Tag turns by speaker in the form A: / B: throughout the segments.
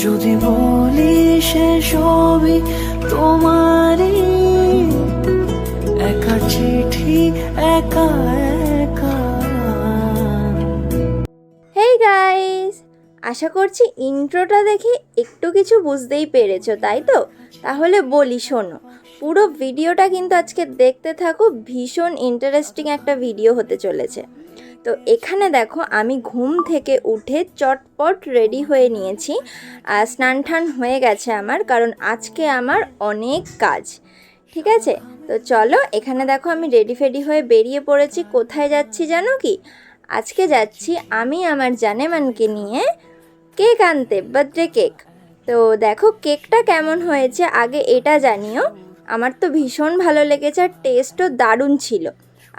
A: যদি বলি সে সবই তোমারই, একা চিঠি একা একা।
B: হেই গাইস, আশা করছি ইন্ট্রোটা দেখে একটু কিছু বুঝতেই পেরেছো, তাই তো? তাহলে বলি শোনো, পুরো ভিডিওটা কিন্তু আজকে দেখতে থাকো, ভীষণ ইন্টারেস্টিং একটা ভিডিও হতে চলেছে। তো এখানে দেখো আমি ঘুম থেকে উঠে চটপট রেডি হয়ে নিয়েছি, স্নান টান হয়ে গেছে আমার, কারণ আজকে আমার অনেক কাজ। ঠিক আছে, তো চলো এখানে দেখো আমি রেডি ফেডি হয়ে বেরিয়ে পড়েছি। কোথায় যাচ্ছি জানো কি? আজকে যাচ্ছি আমি আমার জানেমানকে নিয়ে কেক আনতে, বার্থডে কেক। তো দেখো কেকটা কেমন হয়েছে আগে এটা জানিও। আমার তো ভীষণ ভালো লেগেছে আর টেস্টও দারুণ ছিল।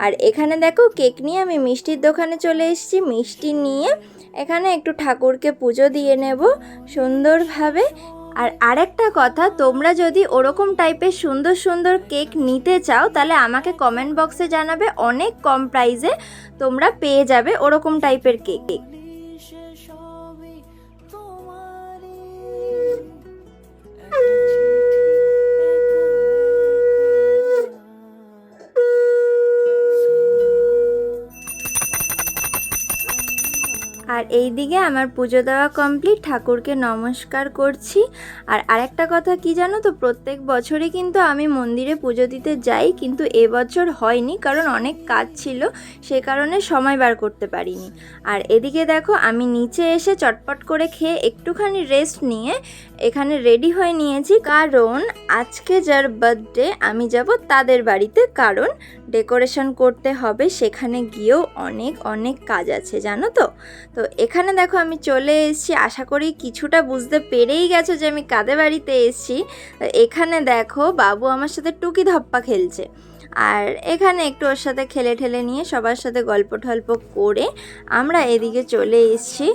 B: আর এখানে দেখো কেক নিয়ে আমি মিষ্টির দোকানে চলে এসেছি। মিষ্টি নিয়ে এখানে একটু ঠাকুরকে পুজো দিয়ে নেব সুন্দরভাবে। আর আরেকটা কথা, তোমরা যদি ওরকম টাইপের সুন্দর সুন্দর কেক নিতে চাও তাহলে আমাকে কমেন্ট বক্সে জানাবে, অনেক কম প্রাইসে তোমরা পেয়ে যাবে ওরকম টাইপের কেক। আর এই দিকে আমার পুজো দেওয়া কমপ্লিট, ঠাকুরকে নমস্কার করছি। আর আরেকটা কথা কি জানো তো, প্রত্যেক বছরই কিন্তু আমি মন্দিরে পুজো দিতে যাই, কিন্তু এবছর হয়নি কারণ অনেক কাজ ছিল, সে কারণে সময় বার করতে পারিনি। আর এদিকে দেখো আমি নিচে এসে চটপট করে খেয়ে একটুখানি রেস্ট নিয়ে এখানে রেডি হয়ে নিয়েছি, কারণ আজকে যার বার্থডে আমি যাব তাদের বাড়িতে, কারণ ডেকোরেশন করতে হবে, সেখানে গিয়েও অনেক অনেক কাজ আছে জানো তো। তো এখানে দেখো আমি চলে এসেছি, আশা করি কিছুটা বুঝতে পেরেই গেছো যে আমি কাদের বাড়িতে এসেছি। এখানে দেখো বাবু আমার সাথে টুকি ধাপ্পা খেলছে, আর এখানে একটু ওর সাথে খেলে ঠেলে নিয়ে সবার সাথে গল্প টল্প করে আমরা এদিকে চলে এসেছি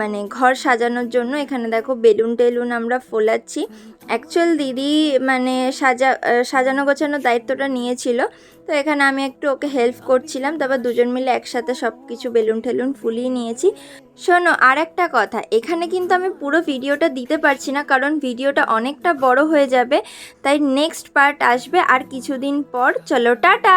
B: মানে ঘর সাজানোর জন্য। এখানে দেখো বেলুন টেলুন আমরা ফোলাচ্ছি। অ্যাকচুয়াল দিদি মানে সাজানো গোছানোর দায়িত্বটা নিয়েছিল, তো এখানে আমি একটু ওকে হেল্প করছিলাম, তারপর দুজন মিলে একসাথে সব কিছু বেলুন টেলুন ফুলিয়ে নিয়েছি। শোনো আর একটা কথা, এখানে কিন্তু আমি পুরো ভিডিওটা দিতে পারছি না কারণ ভিডিওটা অনেকটা বড় হয়ে যাবে, তাই নেক্সট পার্ট আসবে আর কিছুদিন পর। চলো টাটা।